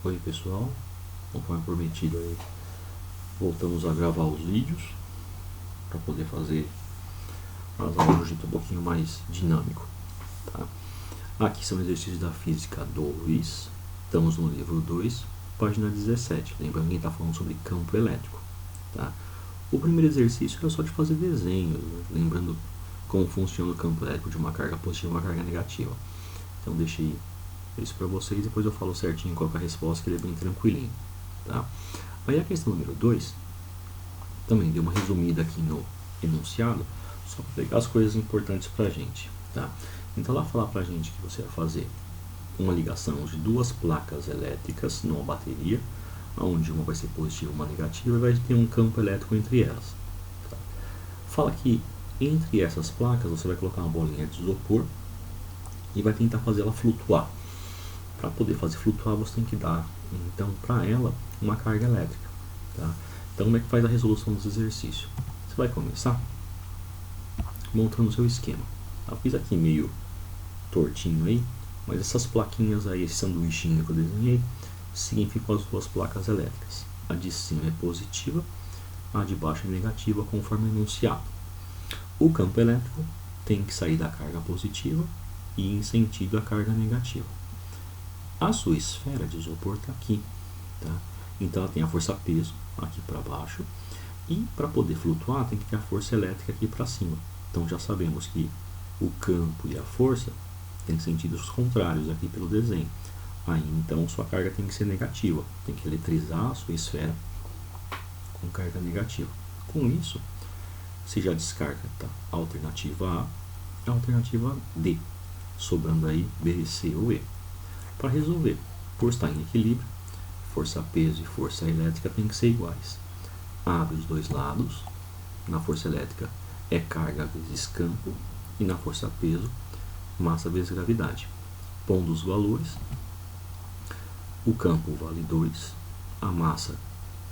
Oi pessoal, conforme prometido aí, voltamos a gravar os vídeos para poder fazer as aulas de um jeito um pouquinho mais dinâmico, tá? Aqui são exercícios da Física 2, estamos no livro 2, página 17, lembrando que está falando sobre campo elétrico, tá? O primeiro exercício é só de fazer desenhos, lembrando como funciona o campo elétrico de uma carga positiva e uma carga negativa. Então deixei isso para vocês, depois eu falo certinho qual é a resposta, que ele é bem tranquilinho, tá? Aí a questão número 2, também dei uma resumida aqui no enunciado, só para pegar as coisas importantes para a gente, tá? Então ela fala para a gente que você vai fazer uma ligação de duas placas elétricas numa bateria, onde uma vai ser positiva e uma negativa, e vai ter um campo elétrico entre elas, tá? Fala que entre essas placas você vai colocar uma bolinha de isopor e vai tentar fazer ela flutuar. Para poder fazer flutuar, você tem que dar, então, para ela, uma carga elétrica, tá? Então, como é que faz a resolução dos exercícios? Você vai começar montando o seu esquema. Eu fiz aqui meio tortinho aí, mas essas plaquinhas aí, esse sanduichinho que eu desenhei, significam as duas placas elétricas. A de cima é positiva, a de baixo é negativa, conforme enunciado. O campo elétrico tem que sair da carga positiva e ir em sentido à carga negativa. A sua esfera de isopor está aqui, tá? Então ela tem a força peso aqui para baixo, e para poder flutuar tem que ter a força elétrica aqui para cima. Então já sabemos que o campo e a força têm sentidos contrários aqui pelo desenho. Aí então sua carga tem que ser negativa, tem que eletrizar a sua esfera com carga negativa. Com isso, você já descarta, tá? A alternativa A e a alternativa D, sobrando aí B, C ou E. Para resolver, por estar em equilíbrio, força peso e força elétrica têm que ser iguais. Abre os dois lados, na força elétrica é carga vezes campo, e na força peso, massa vezes gravidade. Pondo os valores, o campo vale 2, a massa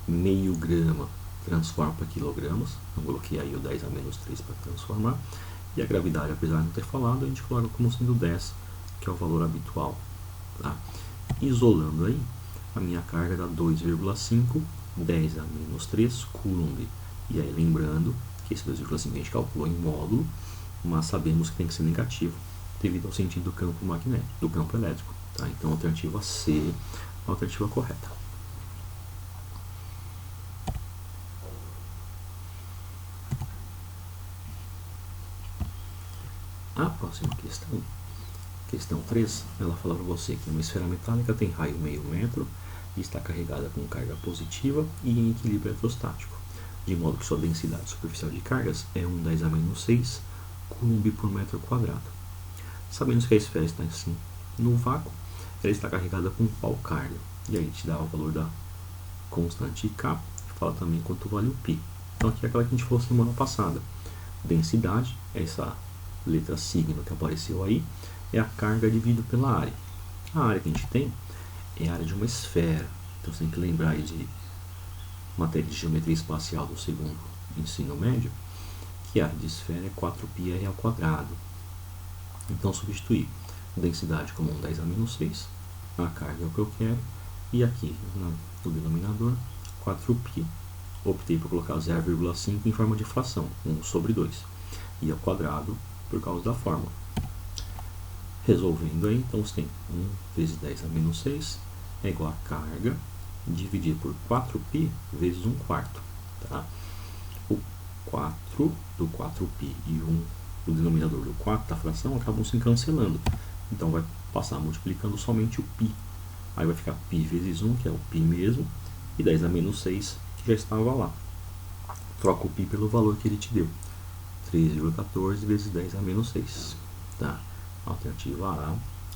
meio grama transforma para quilogramas, eu coloquei aí o 10 a menos 3 para transformar, e a gravidade, apesar de não ter falado, a gente coloca como sendo 10, que é o valor habitual. Tá? Isolando aí, a minha carga dá 2,5, 10 a menos 3 coulomb. E aí lembrando que esse 2,5 a gente calculou em módulo, mas sabemos que tem que ser negativo, devido ao sentido do campo magnético, do campo elétrico. Tá? Então a alternativa C, a alternativa correta. A próxima questão, questão 3, ela fala para você que uma esfera metálica tem raio meio metro e está carregada com carga positiva e em equilíbrio eletrostático, de modo que sua densidade superficial de cargas é 10 a menos 6 coulomb por metro quadrado. Sabemos que a esfera está assim no vácuo, ela está carregada com qual carga? E aí te dá o valor da constante K, e fala também quanto vale o π. Então aqui é aquela que a gente falou semana passada. Densidade, essa letra signo que apareceu aí, é a carga dividida pela área. A área que a gente tem é a área de uma esfera. Então você tem que lembrar aí de matéria de geometria espacial do segundo ensino médio, que a área de esfera é 4πr ao quadrado. Então substituir densidade como 10 a menos 6, a carga é o que eu quero, e aqui no denominador 4π. Optei por colocar 0,5 em forma de fração, 1 sobre 2, e ao quadrado por causa da fórmula. Resolvendo aí, então você tem 1 vezes 10 a menos 6 é igual a carga dividido por 4π vezes 1/4. Tá? O 4 do 4π e 1 do denominador do 4 da fração acabam se cancelando. Então vai passar multiplicando somente o π. Aí vai ficar π vezes 1, que é o π mesmo, e 10 a menos 6, que já estava lá. Troca o π pelo valor que ele te deu. 3,14 vezes 10 a menos 6. Tá? Alternativa A,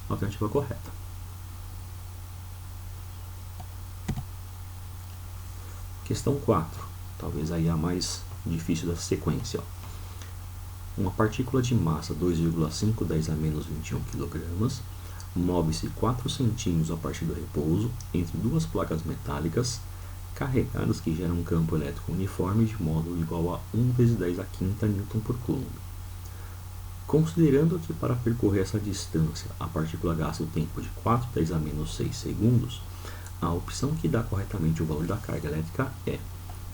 alternativa correta. Questão 4, talvez aí a mais difícil da sequência. Uma partícula de massa 2,5, 10 a menos 21 kg, move-se 4 centímetros a partir do repouso entre duas placas metálicas carregadas que geram um campo elétrico uniforme de módulo igual a 1 vezes 10 a quinta Newton por Coulomb. Considerando que para percorrer essa distância a partícula gasta o tempo de 4 10 a menos 6 segundos, a opção que dá corretamente o valor da carga elétrica é.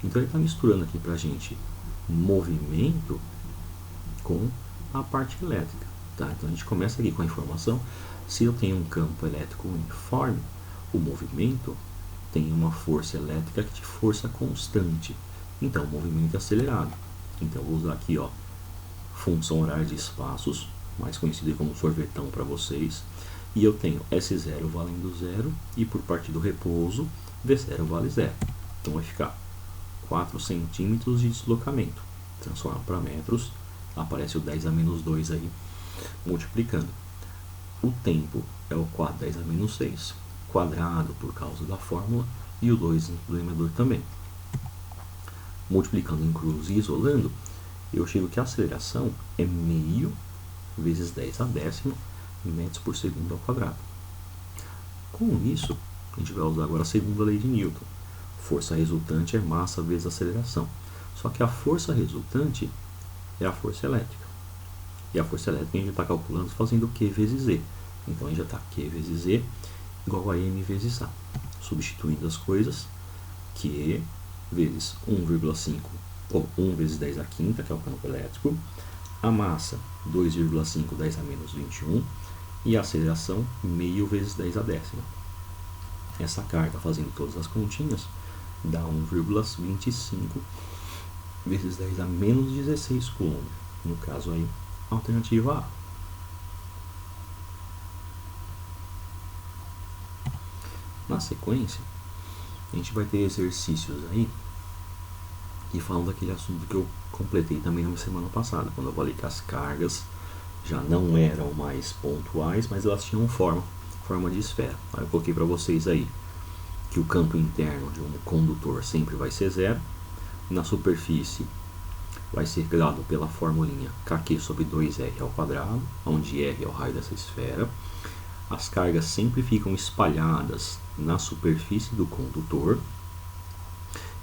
Então ele está misturando aqui para a gente movimento com a parte elétrica. Tá? Então a gente começa aqui com a informação. Se eu tenho um campo elétrico uniforme, o movimento tem uma força elétrica de força constante. Então o movimento é acelerado. Então eu vou usar aqui, ó, função horária de espaços, mais conhecida como sorvetão para vocês. E eu tenho S0 valendo 0 e por parte do repouso V0 vale 0. Então vai ficar 4 centímetros de deslocamento. Transforma para metros, aparece o 10 a menos 2 aí, multiplicando. O tempo é o 4 10 a menos 6, quadrado por causa da fórmula, e o 2 do emetador também. Multiplicando em cruz e isolando, eu chego que a aceleração é meio vezes 10 a décima metros por segundo ao quadrado. Com isso, a gente vai usar agora a segunda lei de Newton. Força resultante é massa vezes aceleração. Só que a força resultante é a força elétrica. E a força elétrica a gente está calculando fazendo Q vezes Z. Então a gente já está Q vezes Z igual a M vezes A. Substituindo as coisas, Q vezes 1,5 ou 1 vezes 10 a quinta, que é o campo elétrico. A massa, 2,5 10 a menos 21. E a aceleração, meio vezes 10 a décima. Essa carga, fazendo todas as continhas, dá 1,25 vezes 10 a menos 16 coulomb. No caso aí, alternativa A. Na sequência, a gente vai ter exercícios aí que falam daquele assunto que eu completei também na semana passada, quando eu falei que as cargas já não eram mais pontuais, mas elas tinham forma de esfera. Aí eu coloquei para vocês aí que o campo interno de um condutor sempre vai ser 0. Na superfície vai ser dado pela formulinha kq sobre 2r ao quadrado, onde r é o raio dessa esfera. As cargas sempre ficam espalhadas na superfície do condutor.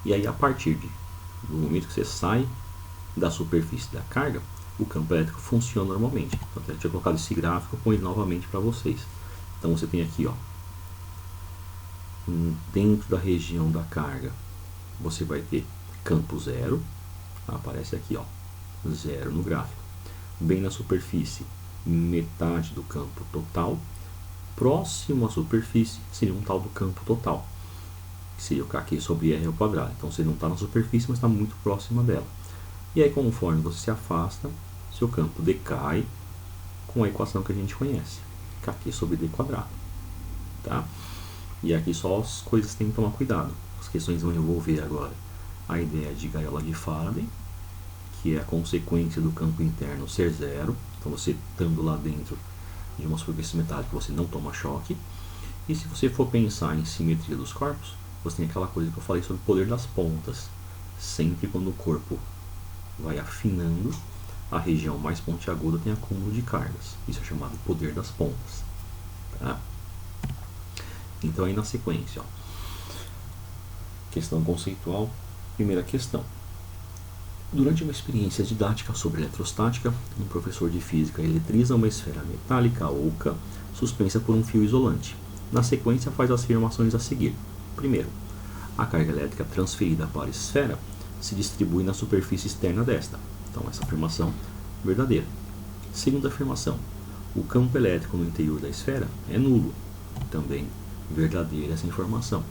E aí, a partir do momento que você sai da superfície da carga, o campo elétrico funciona normalmente. Então, eu tinha colocado esse gráfico, eu ponho novamente para vocês. Então você tem aqui, ó, dentro da região da carga, você vai ter campo 0, aparece aqui, ó, 0 no gráfico. Bem na superfície, metade do campo total. Próximo à superfície seria um tal do campo total, que seria o kq sobre r ao quadrado. Então você não está na superfície, mas está muito próxima dela. E aí, conforme você se afasta, seu campo decai com a equação que a gente conhece, kq sobre d quadrado. Tá? E aqui só as coisas tem que tomar cuidado. As questões vão envolver agora a ideia de gaiola de Faraday, que é a consequência do campo interno ser 0. Então você estando lá dentro de uma superfície metálica, você não toma choque. E se você for pensar em simetria dos corpos, você tem aquela coisa que eu falei sobre o poder das pontas. Sempre quando o corpo vai afinando, a região mais pontiaguda tem acúmulo de cargas. Isso é chamado poder das pontas. Tá? Então aí na sequência, ó, questão conceitual. Primeira questão. Durante uma experiência didática sobre eletrostática, um professor de física eletriza uma esfera metálica oca suspensa por um fio isolante. Na sequência faz as afirmações a seguir. Primeiro, a carga elétrica transferida para a esfera se distribui na superfície externa desta. Então essa afirmação é verdadeira. Segunda afirmação, o campo elétrico no interior da esfera é nulo. Também verdadeira essa informação.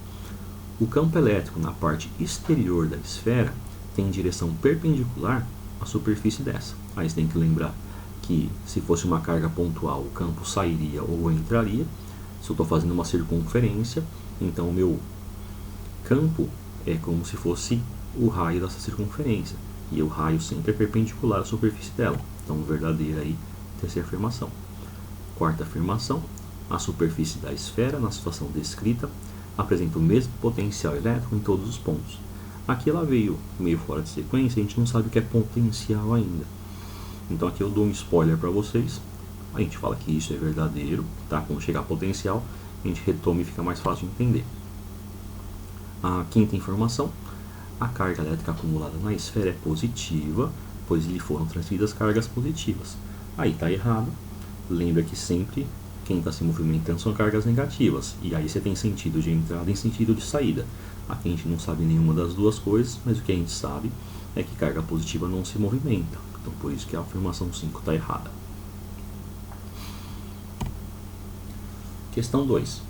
O campo elétrico na parte exterior da esfera tem direção perpendicular à superfície dessa. Aí você tem que lembrar que se fosse uma carga pontual, o campo sairia ou entraria. Se eu estou fazendo uma circunferência, então o meu campo é como se fosse o raio dessa circunferência. E o raio sempre é perpendicular à superfície dela. Então, verdadeira aí, terceira afirmação. Quarta afirmação, a superfície da esfera, na situação descrita, apresenta o mesmo potencial elétrico em todos os pontos. Aqui ela veio meio fora de sequência, a gente não sabe o que é potencial ainda. Então aqui eu dou um spoiler para vocês. A gente fala que isso é verdadeiro, tá? Quando chegar a potencial, a gente retoma e fica mais fácil de entender. A quinta informação, a carga elétrica acumulada na esfera é positiva, pois lhe foram transferidas cargas positivas. Aí está errado. Lembra que sempre quem está se movimentando são cargas negativas, e aí você tem sentido de entrada e sentido de saída. Aqui a gente não sabe nenhuma das duas coisas, mas o que a gente sabe é que carga positiva não se movimenta, então por isso que a afirmação 5 está errada. Questão 2.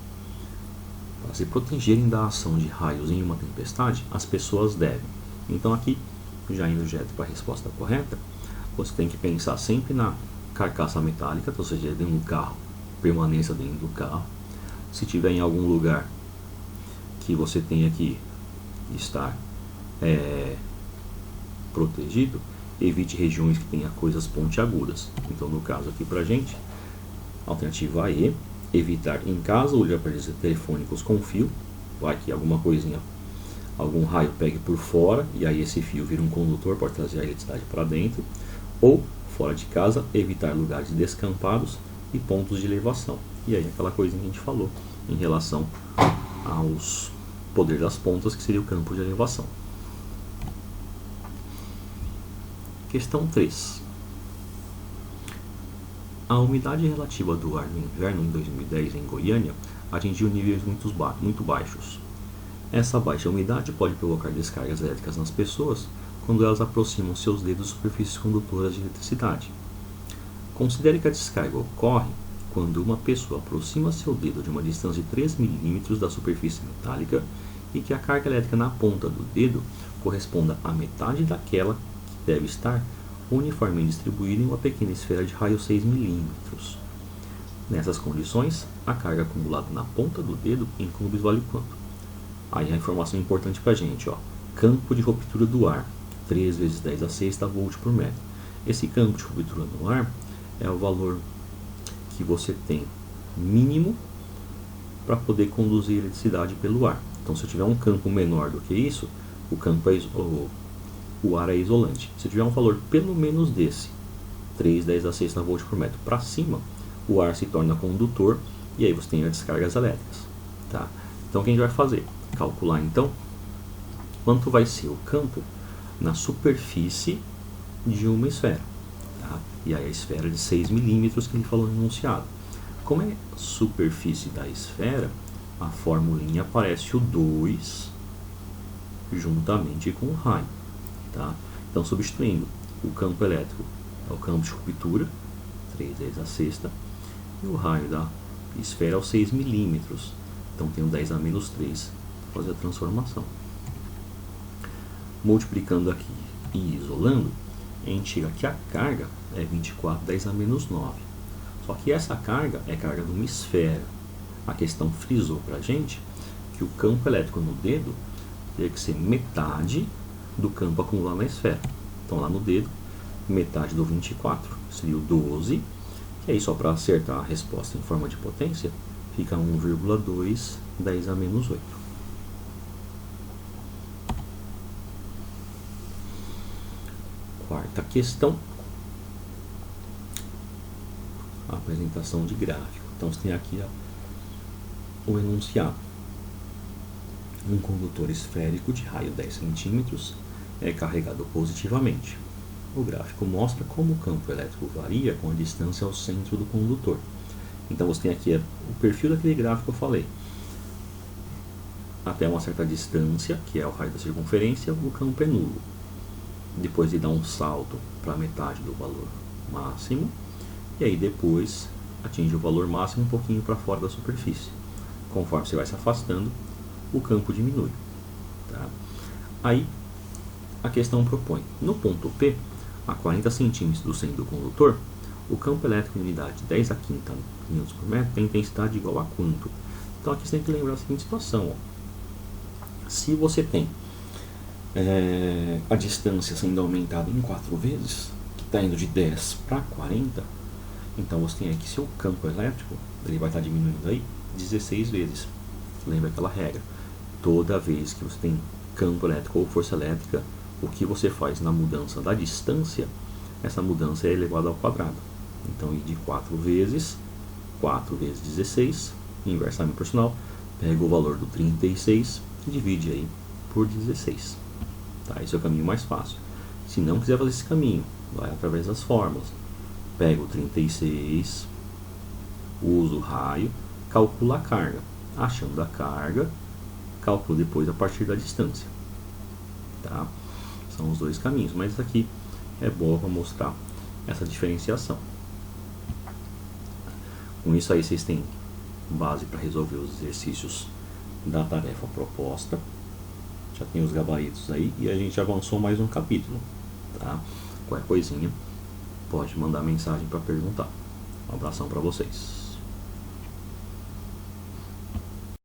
Para se protegerem da ação de raios em uma tempestade, as pessoas devem. Então aqui, já indo direto para a resposta correta, você tem que pensar sempre na carcaça metálica, então seja dentro do carro, permaneça dentro do carro. Se tiver em algum lugar que você tenha que estar protegido, evite regiões que tenha coisas pontiagudas. Então no caso aqui pra gente, alternativa E, evitar em casa ou de aparelhos telefônicos com fio, vai que alguma coisinha, algum raio pegue por fora e aí esse fio vira um condutor, pode trazer a eletricidade para dentro. Ou fora de casa, evitar lugares descampados e pontos de elevação. E aí aquela coisinha que a gente falou em relação aos poder das pontas, que seria o campo de elevação. Questão 3. A umidade relativa do ar no inverno em 2010 em Goiânia atingiu níveis muito baixos. Essa baixa umidade pode provocar descargas elétricas nas pessoas quando elas aproximam seus dedos de superfícies condutoras de eletricidade. Considere que a descarga ocorre quando uma pessoa aproxima seu dedo de uma distância de 3 mm da superfície metálica e que a carga elétrica na ponta do dedo corresponda à metade daquela que deve estar uniformemente distribuída em uma pequena esfera de raio 6 mm. Nessas condições, a carga acumulada na ponta do dedo em cubos vale quanto? Aí a informação importante para a gente, ó, campo de ruptura do ar, 3 vezes 10 a sexta volt por metro. Esse campo de ruptura no ar é o valor que você tem mínimo para poder conduzir eletricidade pelo ar. Então, se eu tiver um campo menor do que isso, o ar é isolante. Se eu tiver um valor pelo menos desse, 3 10 a sexta volt por metro para cima, o ar se torna condutor e aí você tem as descargas elétricas. Tá? Então, o que a gente vai fazer? Calcular então quanto vai ser o campo na superfície de uma esfera. Tá? E aí a esfera de 6 mm que ele falou no enunciado. Como é superfície da esfera, a formulinha aparece o 2 juntamente com o raio. Tá? Então, substituindo, o campo elétrico é o campo de ruptura, 3 vezes a sexta, e o raio da esfera é o 6 mm. Então, tem o 10 a menos 3 para fazer a transformação. Multiplicando aqui e isolando, a gente chega que a carga é 24 10 a menos 9. Só que essa carga é carga de uma esfera. A questão frisou para a gente que o campo elétrico no dedo teria que ser metade do campo acumulado na esfera. Então lá no dedo, metade do 24 seria o 12. E aí só para acertar a resposta em forma de potência, fica 1,2 10 a menos 8. Quarta questão. A apresentação de gráfico. Então você tem aqui o enunciado. Um condutor esférico de raio 10 cm é carregado positivamente. O gráfico mostra como o campo elétrico varia com a distância ao centro do condutor. Então você tem aqui o perfil daquele gráfico que eu falei. Até uma certa distância, que é o raio da circunferência, o campo é nulo. Depois ele dá um salto para metade do valor máximo. E aí depois atinge o valor máximo um pouquinho para fora da superfície. Conforme você vai se afastando, o campo diminui. Tá? Aí a questão propõe, no ponto P, a 40 cm do centro do condutor, o campo elétrico em unidade 10 a quinta N por metro tem intensidade igual a quanto? Então aqui você tem que lembrar a seguinte situação. Ó. Se você tem a distância sendo aumentada em 4 vezes, que está indo de 10 para 40, então você tem aqui seu campo elétrico, ele vai estar diminuindo aí 16 vezes. Lembra aquela regra? Toda vez que você tem campo elétrico ou força elétrica, o que você faz na mudança da distância, essa mudança é elevada ao quadrado. Então, de 4 vezes 16, inversamente proporcional, pega o valor do 36 e divide aí por 16. Tá? Esse é o caminho mais fácil. Se não quiser fazer esse caminho, vai através das fórmulas. Pega o 36 usa o raio, calcula a carga. Achando a carga, calcula depois a partir da distância. Tá? São os dois caminhos, mas aqui é bom para mostrar essa diferenciação. Com isso aí vocês têm base para resolver os exercícios da tarefa proposta. Já tem os gabaritos aí e a gente avançou mais um capítulo. Tá? Qualquer coisinha pode mandar mensagem para perguntar. Um abração para vocês.